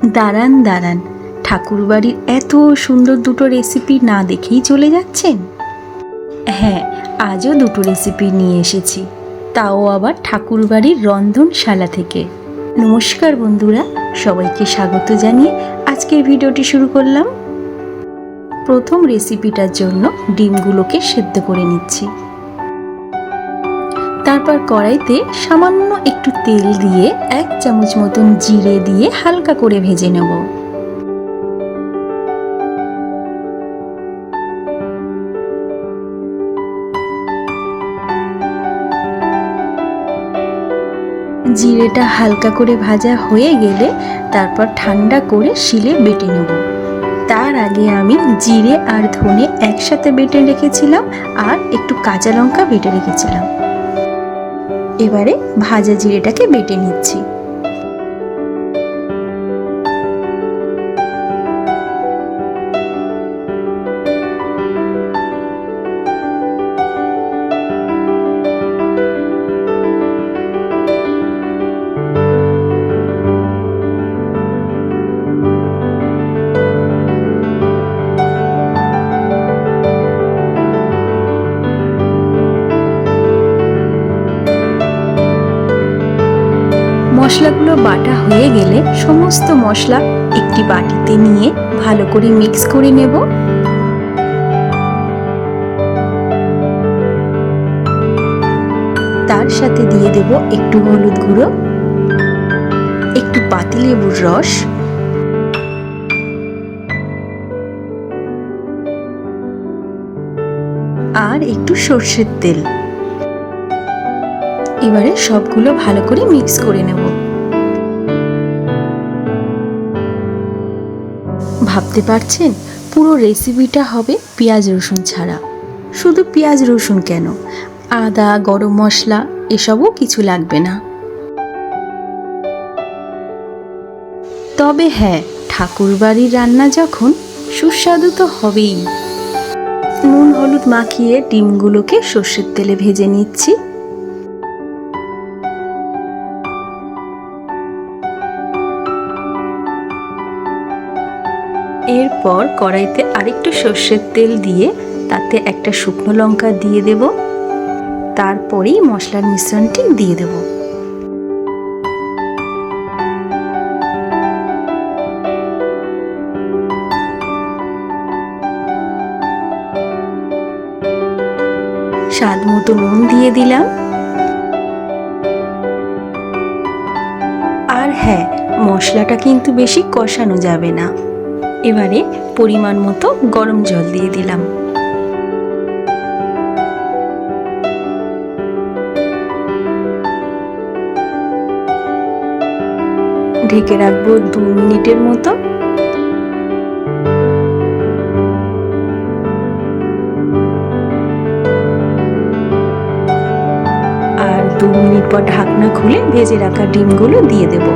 দাঁড়ান দাঁড়ান, ঠাকুরবাড়ির এত সুন্দর দুটো রেসিপি না দেখেই চলে যাচ্ছেন? হ্যাঁ, আজও দুটো রেসিপি নিয়ে এসেছি, তাও আবার ঠাকুরবাড়ির রন্ধনশালা থেকে। নমস্কার বন্ধুরা, সবাইকে স্বাগত জানিয়ে আজকের ভিডিওটি শুরু করলাম। প্রথম রেসিপিটার জন্য ডিমগুলোকে সেদ্ধ করে নিচ্ছি। তারপর কড়াইতে সামান্য একটু তেল দিয়ে 1 চামচ মতন জিরে দিয়ে হালকা করে ভেজে নেব। জিরেটা হালকা করে ভাজা হয়ে গেলে তারপর ঠান্ডা করে শিলে বেটে নেব। তার আগে আমি জিরে আর ধনে একসাথে বেটে রেখেছিলাম আর একটু কাঁচা লঙ্কা বেটে রেখেছিলাম। এবারে ভাজা জিরেটাকে বেটে নিচ্ছি। মশলাগুলো বাটা হয়ে গেলে সমস্ত মশলা একটি বাটিতে নিয়ে ভালো করে মিক্স করে নেব। তার সাথে দিয়ে দেব একটু হলুদ গুঁড়ো, একটু পাতিলেবুর রস, আর একটু সর্ষের তেল। এবারে সবগুলো ভালো করে মিক্স করে নেব। ভাবতে পারছেন, পুরো রেসিপিটা হবে পেঁয়াজ রসুন ছাড়া। শুধু পেঁয়াজ রসুন কেন, আদা, গরম মশলা এসবও কিছু লাগবে না। তবে হ্যাঁ, ঠাকুরবাড়ির রান্না যখন, সুস্বাদু তো হবেই। নুন হলুদ মাখিয়ে ডিমগুলোকে সর্ষের তেলে ভেজে নিচ্ছি। এরপর কড়াইতে আরেকটু সর্ষের তেল দিয়ে তাতে একটা শুকনো লঙ্কা দিয়ে দেব। তারপরেই মশলার মিশ্রণটি দিয়ে দেব। স্বাদ মতো নুন দিয়ে দিলাম। আর হ্যাঁ, মশলাটা কিন্তু বেশি কষানো যাবে না। এবারে পরিমাণ মতো গরম জল দিয়ে দিলাম। ঢেকে রাখবো 2 মিনিটের মতো। আর 2 মিনিট পর ঢাকনা খুলে ভেজে রাখা ডিমগুলো দিয়ে দেব।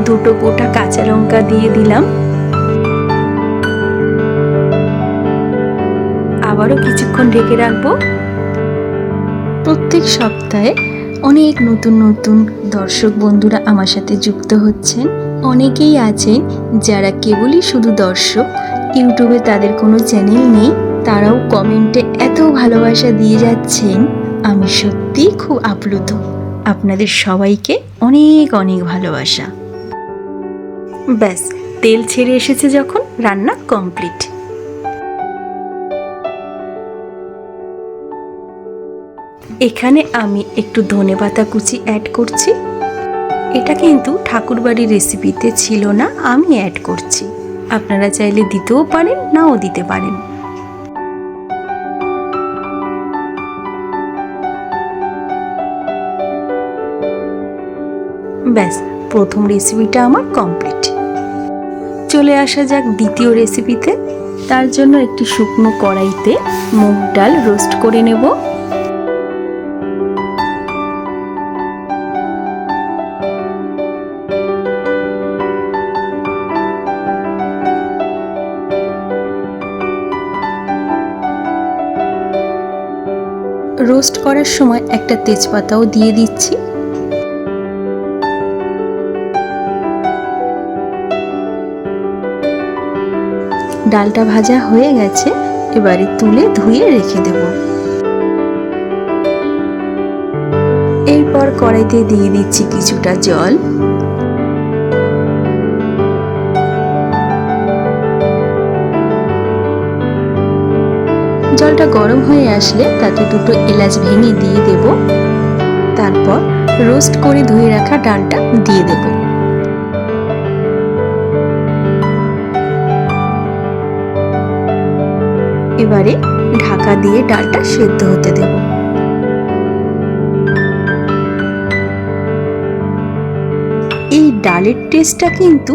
দুটো গোটা কাঁচা লঙ্কা দিয়ে দিলাম। আবারও কিছুক্ষণ ঢেকে রাখবো। প্রত্যেক সপ্তাহে অনেক নতুন নতুন দর্শক বন্ধুরা আমার সাথে যুক্ত হচ্ছেন। অনেকেই আছেন যারা কেবলই শুধু দর্শক, ইউটিউবে তাদের কোনো চ্যানেল নেই, তারাও কমেন্টে এত ভালোবাসা দিয়ে যাচ্ছেন। আমি সত্যিই খুব আপ্লুত। আপনাদের সবাইকে অনেক অনেক ভালোবাসা। ব্যাস, তেল ছেড়ে এসেছে যখন, রান্না কমপ্লিট। এখানে আমি একটু ধনেপাতা কুচি অ্যাড করছি। এটা কিন্তু ঠাকুরবাড়ির রেসিপিতে ছিল না, আমি অ্যাড করছি। আপনারা চাইলে দিতেও পারেন, নাও দিতে পারেন। ব্যাস, প্রথম রেসিপিটা আমার কমপ্লিট। চলে আসা যাক দ্বিতীয় রেসিপিতে। তার জন্য একটি শুকনো কড়াইতে মুগ ডাল রোস্ট করে নেব। রোস্ট করার সময় একটা তেজপাতাও দিয়ে দিচ্ছি। ডালটা ভাজা হয়ে গেছে, এবারে তুলে ধুয়ে রেখে দেব। এরপর কড়াইতে দিয়ে দিচ্ছি কিছুটা জল। জলটা গরম হয়ে আসলে তাতে দুটো এলাচ ভেঙে দিয়ে দেব। তারপর রোস্ট করে ধুয়ে রাখা ডালটা দিয়ে দেব। এবারে ঢাকা দিয়ে ডালটা সেদ্ধ হতে দেব। এই ডালের টেস্টটা কিন্তু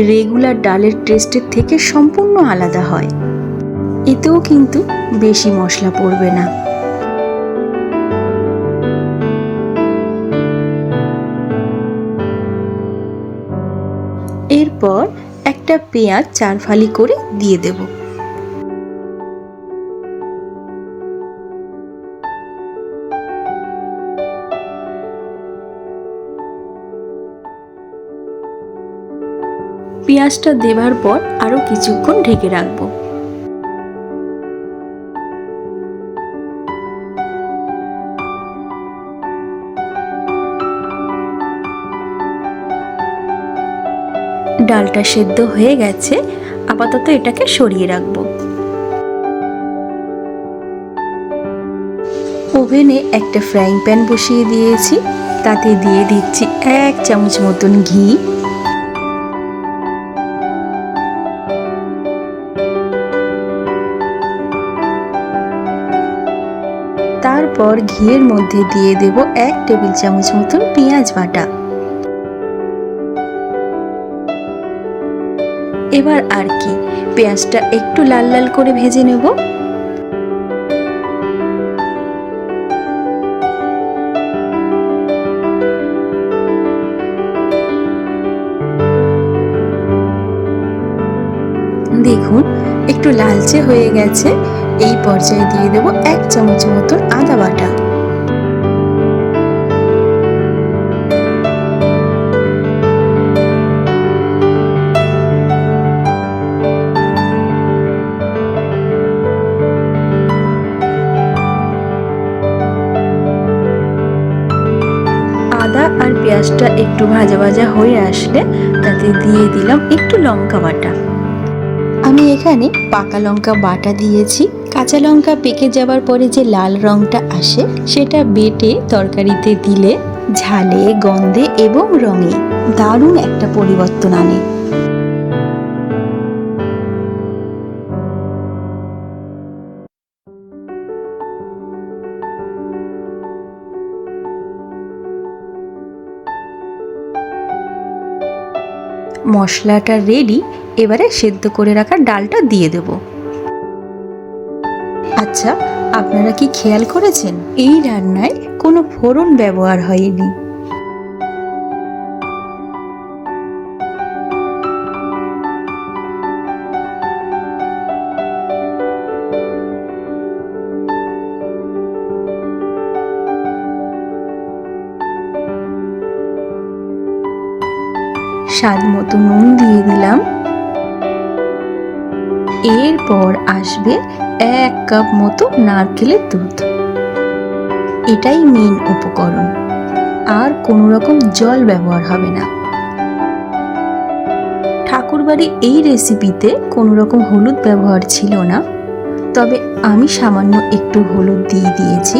রেগুলার ডালের টেস্টের থেকে সম্পূর্ণ আলাদা হয়। এতেও কিন্তু বেশি মশলা পড়বে না। এরপর একটা পেঁয়াজ 4 ফালি করে দিয়ে দেব। পেঁয়াজটা দেবার পর আরো কিছুক্ষণ ঢেকে রাখবো। ডালটা সেদ্ধ হয়ে গেছে, আপাতত এটাকে সরিয়ে রাখবো। ওভেনে একটা ফ্রাইং প্যান বসিয়ে দিয়েছি, তাতে দিয়ে দিচ্ছি 1 চামচ মতন ঘি। তারপর ঘিয়ের মধ্যে দিয়ে দেব 1 টেবিল চামচ মতন পেঁয়াজ বাটা। এবার আর কি, পেঁয়াজটা একটু লাল লাল করে ভেজে নেব। দেখুন একটু লালচে হয়ে গেছে। এই পর্যায়ে দিয়ে দেব 1 চামচ মতন আদা বাটা। আদা আর পেঁয়াজটা একটু ভাজা ভাজা হয়ে আসলে তাতে দিয়ে দিলাম একটু লঙ্কা বাটা। আমি এখানে পাকা লঙ্কা বাটা দিয়েছি। কাঁচা লঙ্কা পেকে যাবার পরে যে লাল রংটা আসে সেটা বেটে তরকারিতে দিলে ঝালে, গন্ধে এবং রঙে দারুণ একটা পরিবর্তন আনে। মশলাটা রেডি, এবারে সেদ্ধ করে রাখা ডালটা দিয়ে দেব। আচ্ছা, আপনারা কি খেয়াল করেছেন এই রান্নায় কোনো ফোড়ন ব্যবহার হয়নি? স্বাদ মতো নুন দিয়ে দিলাম। এরপর আসবে 1 কাপ মতো নারকেলের দুধ। এটাই মেন উপকরণ, আর কোনো রকম জল ব্যবহার হবে না। ঠাকুরবাড়ি এই রেসিপিতে কোনো রকম হলুদ ব্যবহার ছিল না, তবে আমি সামান্য একটু হলুদ দিয়ে দিয়েছি।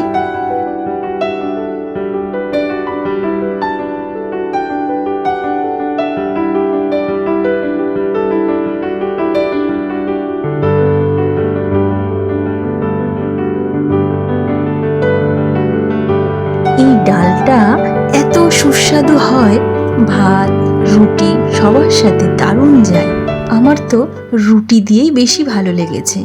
এই ডালটা এত সুস্বাদু হয়, ভাত, রুটি সবার সাথে দারুণ যায়। আমার তো রুটি দিয়েই বেশি ভালো লেগেছে।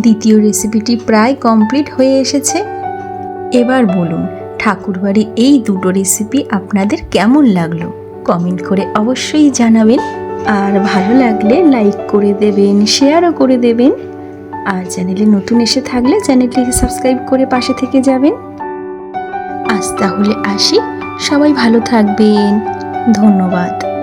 দ্বিতীয় রেসিপিটি প্রায় কমপ্লিট হয়ে এসেছে। এবার বলুন, ঠাকুরবাড়ি এই দুটো রেসিপি আপনাদের কেমন লাগলো? কমেন্ট করে অবশ্যই জানাবেন, আর ভালো লাগলে লাইক করে দেবেন, শেয়ারও করে দেবেন। আর চ্যানেলে নতুন এসে থাকলে চ্যানেলটিকে সাবস্ক্রাইব করে পাশে থেকে যাবেন। আজ তাহলে আসি, সবাই ভালো থাকবেন, ধন্যবাদ।